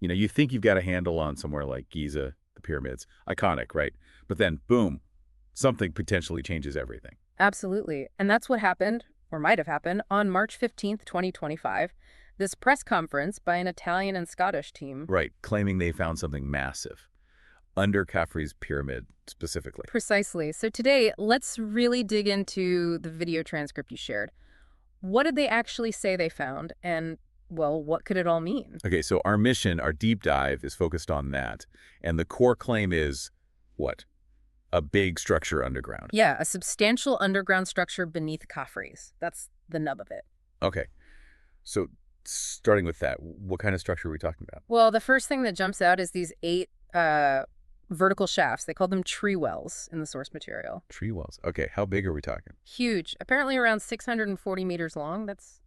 You know, you think you've got a handle on somewhere like Giza, the pyramids. Iconic, right? But then, boom, something potentially changes everything. Absolutely. And that's what happened, or might have happened, on March 15th, 2025. This press conference by an Italian and Scottish team. Right, claiming they found something massive under Khafre's pyramid specifically. Precisely. So today, let's really dig into the video transcript you shared. What did they actually say they found? And, well, what could it all mean? Okay, so our mission, our deep dive, is focused on that. And the core claim is what? A big structure underground. Yeah, a substantial underground structure beneath Khafre's. That's the nub of it. Okay, so starting with that, what kind of structure are we talking about? Well, the first thing that jumps out is these 8 vertical shafts. They call them tree wells in the source material. Tree wells. Okay, how big are we talking? Huge. Apparently around 640 meters long. That's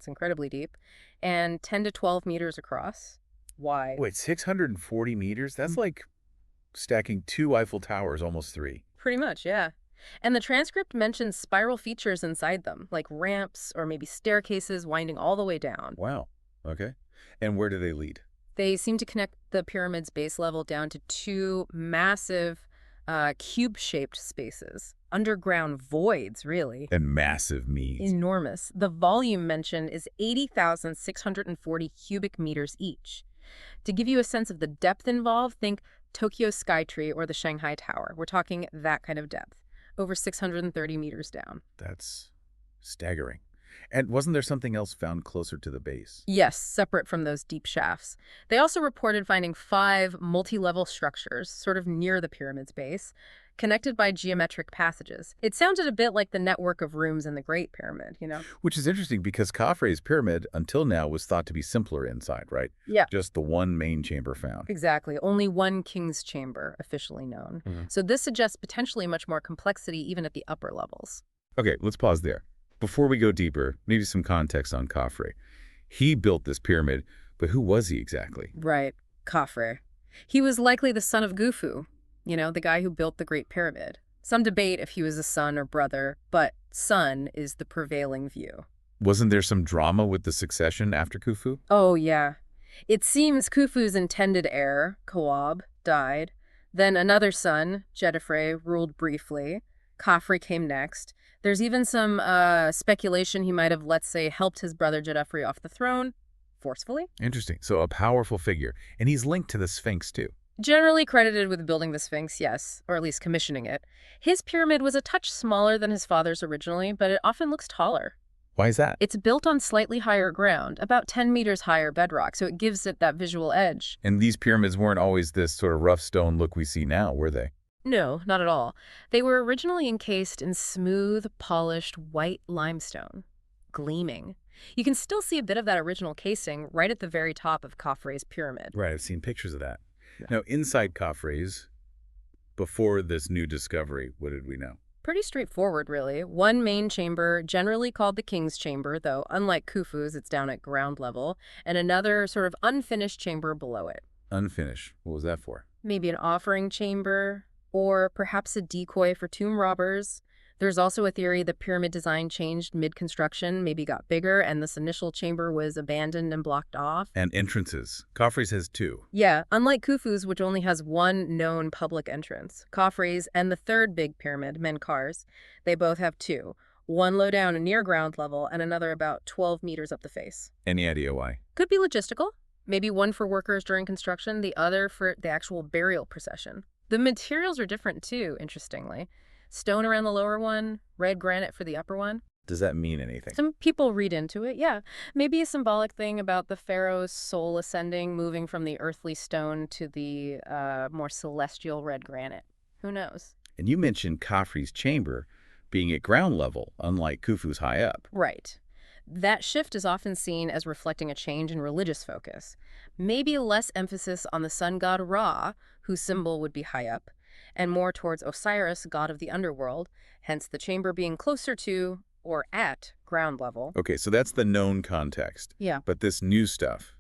incredibly deep. And 10 to 12 meters across. Wide. Wait, 640 meters? That's like stacking 2 Eiffel Towers, almost 3. Pretty much, yeah. And the transcript mentions spiral features inside them, like ramps or maybe staircases winding all the way down. Wow. Okay. And where do they lead? They seem to connect the pyramid's base level down to 2 massive cube-shaped spaces. Underground voids, really. And massive means. Enormous. The volume mentioned is 80,640 cubic meters each. To give you a sense of the depth involved, think Tokyo Skytree or the Shanghai Tower. We're talking that kind of depth, over 630 meters down. That's staggering. And wasn't there something else found closer to the base? Yes, separate from those deep shafts. They also reported finding 5 multi-level structures, sort of near the pyramid's base, connected by geometric passages. It sounded a bit like the network of rooms in the Great Pyramid, you know? Which is interesting because Khafre's pyramid, until now, was thought to be simpler inside, right? Yeah. Just the one main chamber found. Exactly. Only one king's chamber officially known. So this suggests potentially much more complexity even at the upper levels. Okay, let's pause there. Before we go deeper, maybe some context on Khafre. He built this pyramid, but who was he exactly? Right. Khafre. He was likely the son of Khufu, you know, the guy who built the Great Pyramid. Some debate if he was a son or brother, but son is the prevailing view. Wasn't there some drama with the succession after Khufu? Oh, yeah. It seems Khufu's intended heir, Kawab, died. Then another son, Jedefre, ruled briefly. Khafre came next. There's even some speculation he might have, let's say, helped his brother Jedefre off the throne, forcefully. Interesting. So a powerful figure. And he's linked to the Sphinx, too. Generally credited with building the Sphinx, yes, or at least commissioning it. His pyramid was a touch smaller than his father's originally, but it often looks taller. Why is that? It's built on slightly higher ground, about 10 meters higher bedrock, so it gives it that visual edge. And these pyramids weren't always this sort of rough stone look we see now, were they? No, not at all. They were originally encased in smooth, polished, white limestone, gleaming. You can still see a bit of that original casing right at the very top of Khafre's pyramid. Right, I've seen pictures of that. Yeah. Now, inside Khafre's, before this new discovery, what did we know? Pretty straightforward, really. One main chamber, generally called the King's Chamber, though unlike Khufu's, it's down at ground level, and another sort of unfinished chamber below it. Unfinished. What was that for? Maybe an offering chamber, or perhaps a decoy for tomb robbers. There's also a theory the pyramid design changed mid-construction, maybe got bigger, and this initial chamber was abandoned and blocked off. And entrances. Khafre's has 2. Yeah, unlike Khufu's, which only has one known public entrance. Khafre's and the third big pyramid, Menkaur's, they both have 2. One low down near ground level and another about 12 meters up the face. Any idea why? Could be logistical. Maybe one for workers during construction, the other for the actual burial procession. The materials are different too, interestingly. Stone around the lower one, red granite for the upper one. Does that mean anything? Some people read into it, yeah. Maybe a symbolic thing about the pharaoh's soul ascending, moving from the earthly stone to the more celestial red granite. Who knows? And you mentioned Khafre's chamber being at ground level, unlike Khufu's high up. Right. That shift is often seen as reflecting a change in religious focus. Maybe less emphasis on the sun god Ra, whose symbol would be high up, and more towards Osiris, god of the underworld, hence the chamber being closer to, or at, ground level. Okay, so that's the known context. Yeah. But this new stuff,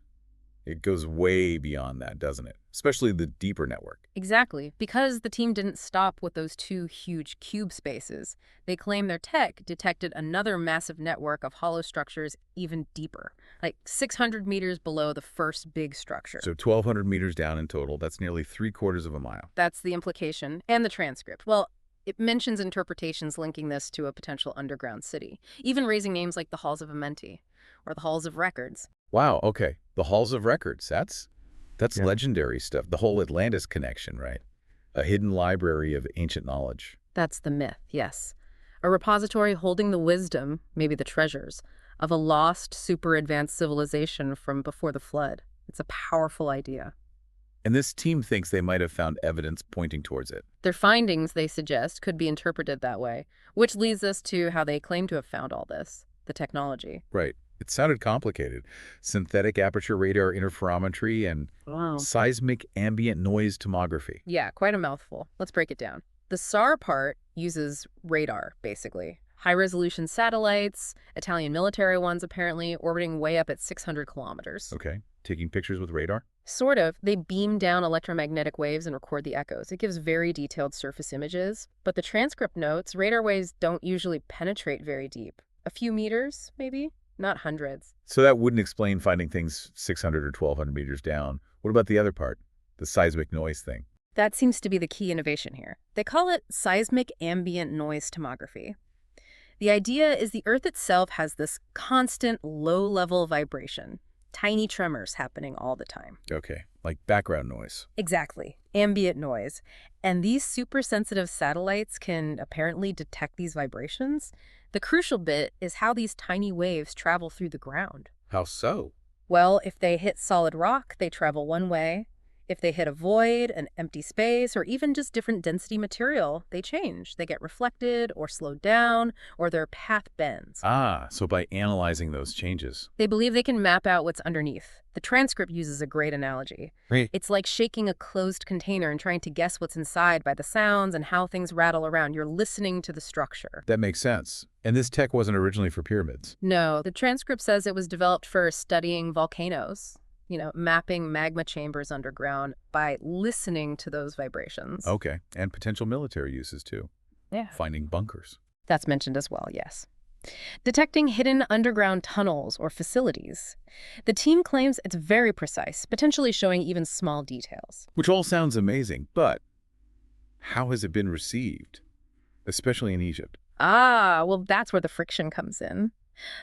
It goes way beyond that, doesn't it? Especially the deeper network. Exactly. Because the team didn't stop with those two huge cube spaces, they claim their tech detected another massive network of hollow structures even deeper, like 600 meters below the first big structure. So 1,200 meters down in total, that's nearly 3/4 of a mile. That's the implication and the transcript. Well, it mentions interpretations linking this to a potential underground city, even raising names like the Halls of Amenti or the Halls of Records. Wow, okay. The Halls of Records, that's Yeah. legendary stuff. The whole Atlantis connection, right? A hidden library of ancient knowledge. That's the myth, yes. A repository holding the wisdom, maybe the treasures, of a lost, super advanced civilization from before the flood. It's a powerful idea. And this team thinks they might have found evidence pointing towards it. Their findings, they suggest, could be interpreted that way, which leads us to how they claim to have found all this, the technology. Right. It sounded complicated. Synthetic aperture radar interferometry and Wow. seismic ambient noise tomography. Yeah, quite a mouthful. Let's break it down. The SAR part uses radar, basically. High-resolution satellites, Italian military ones apparently, orbiting way up at 600 kilometers. Okay. Taking pictures with radar? Sort of. They beam down electromagnetic waves and record the echoes. It gives very detailed surface images. But the transcript notes radar waves don't usually penetrate very deep. A few meters, maybe? Not hundreds. So that wouldn't explain finding things 600 or 1,200 meters down. What about the other part? The seismic noise thing. That seems to be the key innovation here. They call it seismic ambient noise tomography. The idea is the Earth itself has this constant low-level vibration, tiny tremors happening all the time. Okay. Like background noise. Exactly. Ambient noise. And these super sensitive satellites can apparently detect these vibrations. The crucial bit is how these tiny waves travel through the ground. How so? Well, if they hit solid rock, they travel one way. If they hit a void, an empty space, or even just different density material, they change. They get reflected or slowed down, or their path bends. Ah, so by analyzing those changes. They believe they can map out what's underneath. The transcript uses a great analogy. Right. It's like shaking a closed container and trying to guess what's inside by the sounds and how things rattle around. You're listening to the structure. That makes sense. And this tech wasn't originally for pyramids. No, the transcript says it was developed for studying volcanoes, mapping magma chambers underground by listening to those vibrations. Okay. And potential military uses too. Yeah. Finding bunkers. That's mentioned as well, yes. Detecting hidden underground tunnels or facilities. The team claims it's very precise, potentially showing even small details. Which all sounds amazing, but how has it been received? Especially in Egypt. Ah, well, that's where the friction comes in.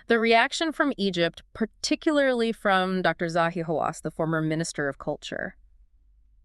The reaction from Egypt, particularly from Dr. Zahi Hawass, the former Minister of Culture,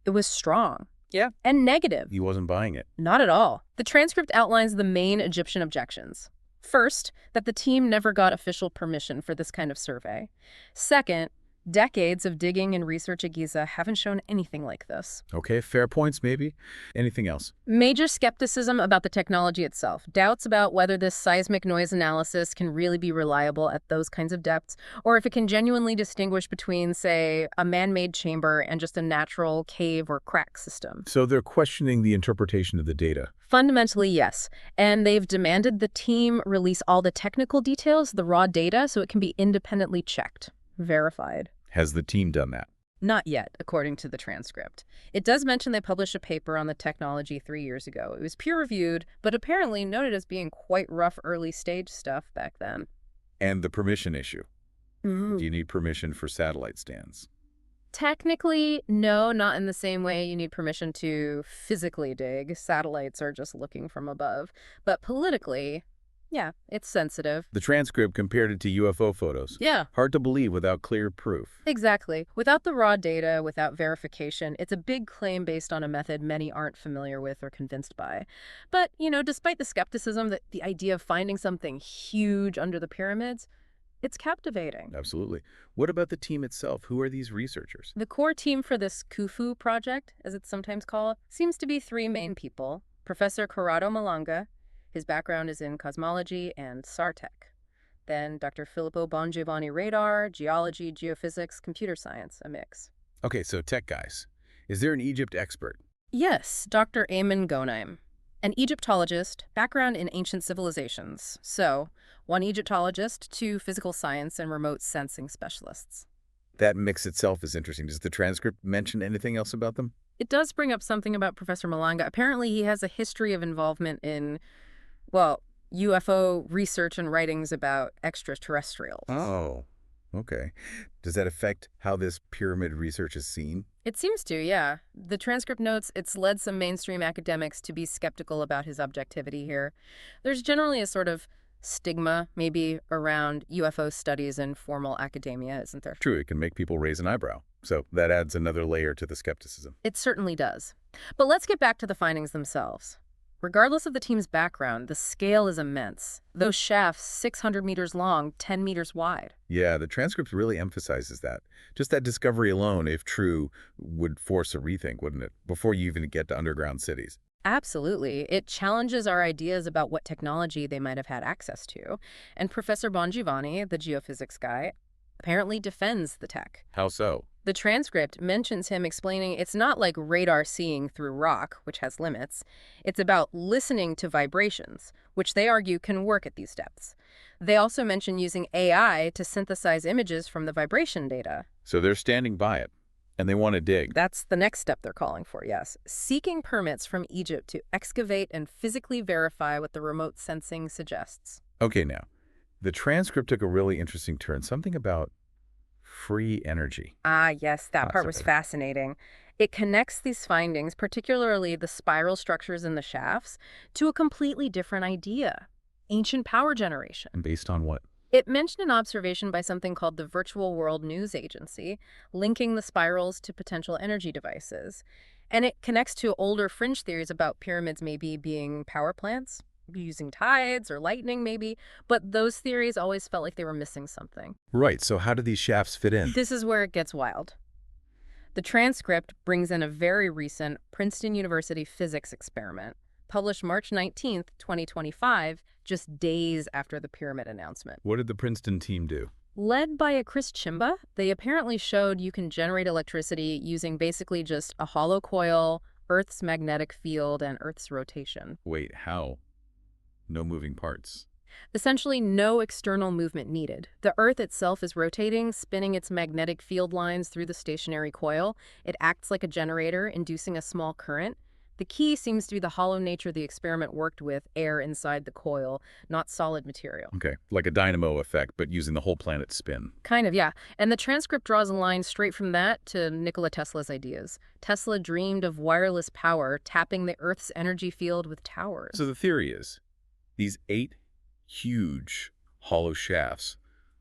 it was strong. Yeah. And negative. He wasn't buying it. Not at all. The transcript outlines the main Egyptian objections. First, that the team never got official permission for this kind of survey. Second, decades of digging and research at Giza haven't shown anything like this. Okay, fair points maybe. Anything else? Major skepticism about the technology itself. Doubts about whether this seismic noise analysis can really be reliable at those kinds of depths, or if it can genuinely distinguish between, say, a man-made chamber and just a natural cave or crack system. So they're questioning the interpretation of the data. Fundamentally, yes. And they've demanded the team release all the technical details, the raw data, so it can be independently checked. Verified. Has the team done that? Not yet, according to the transcript. It does mention they published a paper on the technology 3 years ago. It was peer-reviewed, but apparently noted as being quite rough early-stage stuff back then. And the permission issue. Mm-hmm. Do you need permission for satellite stands? Technically, no, not in the same way you need permission to physically dig. Satellites are just looking from above. But politically, yeah, it's sensitive. The transcript compared it to UFO photos. Yeah. Hard to believe without clear proof. Exactly. Without the raw data, without verification, it's a big claim based on a method many aren't familiar with or convinced by. But, despite the skepticism that the idea of finding something huge under the pyramids, it's captivating. Absolutely. What about the team itself? Who are these researchers? The core team for this Khufu project, as it's sometimes called, seems to be 3 main people. Professor Corrado Malanga. His background is in cosmology and SAR tech. Then Dr. Filippo Bongiovanni radar, geology, geophysics, computer science, a mix. Okay, so tech guys. Is there an Egypt expert? Yes, Dr. Ayman Ghonaim, an Egyptologist, background in ancient civilizations. So, 1 Egyptologist, 2 physical science and remote sensing specialists. That mix itself is interesting. Does the transcript mention anything else about them? It does bring up something about Professor Malanga. Apparently, he has a history of involvement in, well, UFO research and writings about extraterrestrials. Oh, okay. Does that affect how this pyramid research is seen? It seems to, yeah. The transcript notes it's led some mainstream academics to be skeptical about his objectivity here. There's generally a sort of stigma, maybe, around UFO studies in formal academia, isn't there? True, it can make people raise an eyebrow. So that adds another layer to the skepticism. It certainly does. But let's get back to the findings themselves. Regardless of the team's background, the scale is immense. Those shafts, 600 meters long, 10 meters wide. Yeah, the transcript really emphasizes that. Just that discovery alone, if true, would force a rethink, wouldn't it? Before you even get to underground cities. Absolutely. It challenges our ideas about what technology they might have had access to. And Professor Bongiovanni, the geophysics guy, apparently defends the tech. How so? The transcript mentions him explaining it's not like radar seeing through rock, which has limits. It's about listening to vibrations, which they argue can work at these depths. They also mention using AI to synthesize images from the vibration data. So they're standing by it, and they want to dig. That's the next step they're calling for, yes. Seeking permits from Egypt to excavate and physically verify what the remote sensing suggests. Okay, now, the transcript took a really interesting turn. Something about free energy. Ah, yes, that part was Sorry. fascinating. It connects these findings, particularly the spiral structures in the shafts, to a completely different idea: ancient power generation. And based on what? It mentioned an observation by something called the Virtual World News Agency, linking the spirals to potential energy devices. And it connects to older fringe theories about pyramids maybe being power plants, using tides or lightning maybe, but those theories always felt like they were missing something. Right, so how do these shafts fit in? This is where it gets wild. The transcript brings in a very recent Princeton University physics experiment, published March 19th, 2025, just days after the pyramid announcement. What did the Princeton team do? Led by a Chris Chimba, they apparently showed you can generate electricity using basically just a hollow coil, Earth's magnetic field, and Earth's rotation. Wait, how? No moving parts. Essentially, no external movement needed. The Earth itself is rotating, spinning its magnetic field lines through the stationary coil. It acts like a generator, inducing a small current. The key seems to be the hollow nature the experiment worked with, air inside the coil, not solid material. Okay, like a dynamo effect, but using the whole planet's spin. Kind of, yeah. And the transcript draws a line straight from that to Nikola Tesla's ideas. Tesla dreamed of wireless power, tapping the Earth's energy field with towers. So the theory is, these 8 huge hollow shafts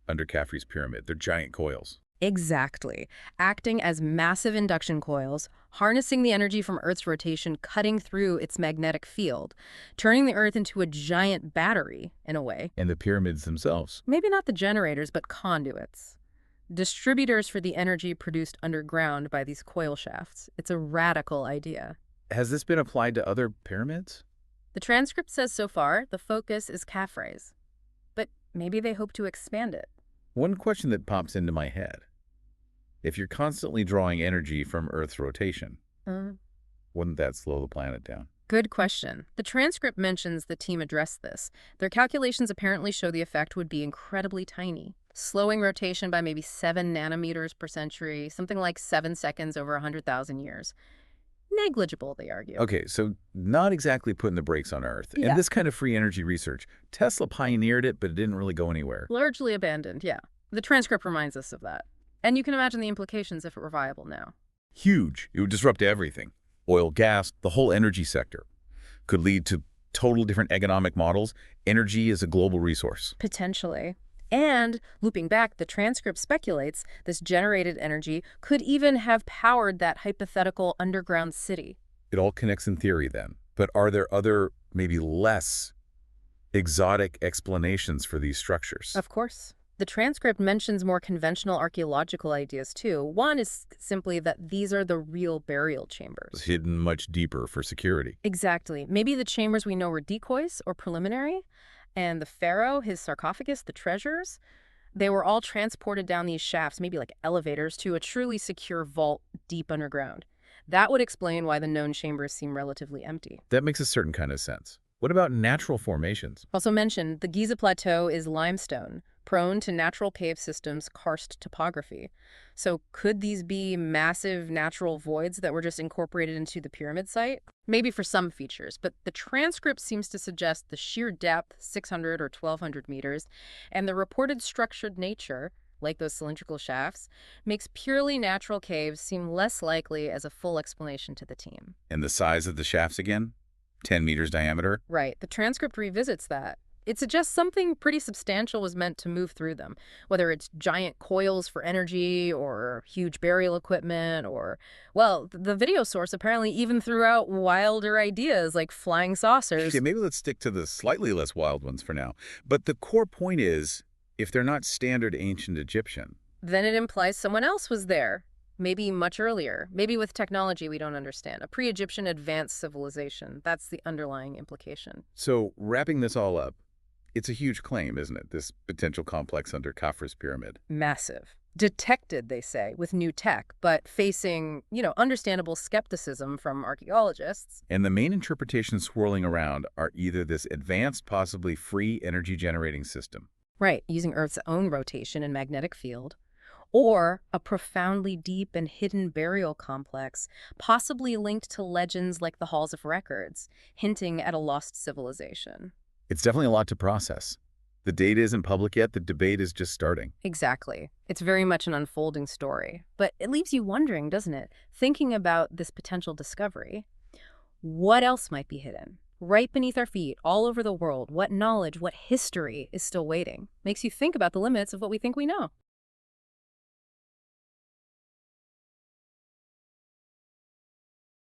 under Khafre's pyramid, they're giant coils. Exactly. Acting as massive induction coils, harnessing the energy from Earth's rotation, cutting through its magnetic field, turning the Earth into a giant battery, in a way. And the pyramids themselves. Maybe not the generators, but conduits. Distributors for the energy produced underground by these coil shafts. It's a radical idea. Has this been applied to other pyramids? The transcript says so far the focus is Khafre's, but maybe they hope to expand it. One question that pops into my head. If you're constantly drawing energy from Earth's rotation, wouldn't that slow the planet down? Good question. The transcript mentions the team addressed this. Their calculations apparently show the effect would be incredibly tiny, slowing rotation by maybe 7 nanometers per century, something like 7 seconds over 100,000 years. Negligible, they argue. Okay, so not exactly putting the brakes on Earth. Yeah. And this kind of free energy research, Tesla pioneered it, but it didn't really go anywhere. Largely abandoned, yeah. The transcript reminds us of that. And you can imagine the implications if it were viable now. Huge. It would disrupt everything. Oil, gas, the whole energy sector. Could lead to total different economic models. Energy is a global resource. Potentially. And, looping back, the transcript speculates this generated energy could even have powered that hypothetical underground city. It all connects in theory then. But are there other, maybe less exotic explanations for these structures? Of course. The transcript mentions more conventional archaeological ideas, too. One is simply that these are the real burial chambers. Hidden much deeper for security. Exactly. Maybe the chambers we know were decoys or preliminary, and the pharaoh, his sarcophagus, the treasures, they were all transported down these shafts, maybe like elevators, to a truly secure vault deep underground. That would explain why the known chambers seem relatively empty. That makes a certain kind of sense. What about natural formations? Also mentioned, the Giza Plateau is limestone, prone to natural cave systems' karst topography. So could these be massive natural voids that were just incorporated into the pyramid site? Maybe for some features, but the transcript seems to suggest the sheer depth, 600 or 1,200 meters, and the reported structured nature, like those cylindrical shafts, makes purely natural caves seem less likely as a full explanation to the team. And the size of the shafts again? 10 meters diameter? Right, the transcript revisits that. It suggests something pretty substantial was meant to move through them, whether it's giant coils for energy or huge burial equipment or, well, the video source apparently even threw out wilder ideas like flying saucers. Yeah, maybe let's stick to the slightly less wild ones for now. But the core point is, if they're not standard ancient Egyptian, Then it implies someone else was there, maybe much earlier, maybe with technology we don't understand, a pre-Egyptian advanced civilization. That's the underlying implication. so wrapping this all up, it's a huge claim, isn't it, this potential complex under Khafre's pyramid? Massive. Detected, they say, with new tech, but facing, understandable skepticism from archaeologists. And the main interpretations swirling around are either this advanced, possibly free energy-generating system. Right, using Earth's own rotation and magnetic field, or a profoundly deep and hidden burial complex, possibly linked to legends like the Halls of Records, hinting at a lost civilization. It's definitely a lot to process. The data isn't public yet, the debate is just starting. Exactly. It's very much an unfolding story. But it leaves you wondering, doesn't it? Thinking about this potential discovery. What else might be hidden? Right beneath our feet, all over the world, what knowledge, what history is still waiting? Makes you think about the limits of what we think we know.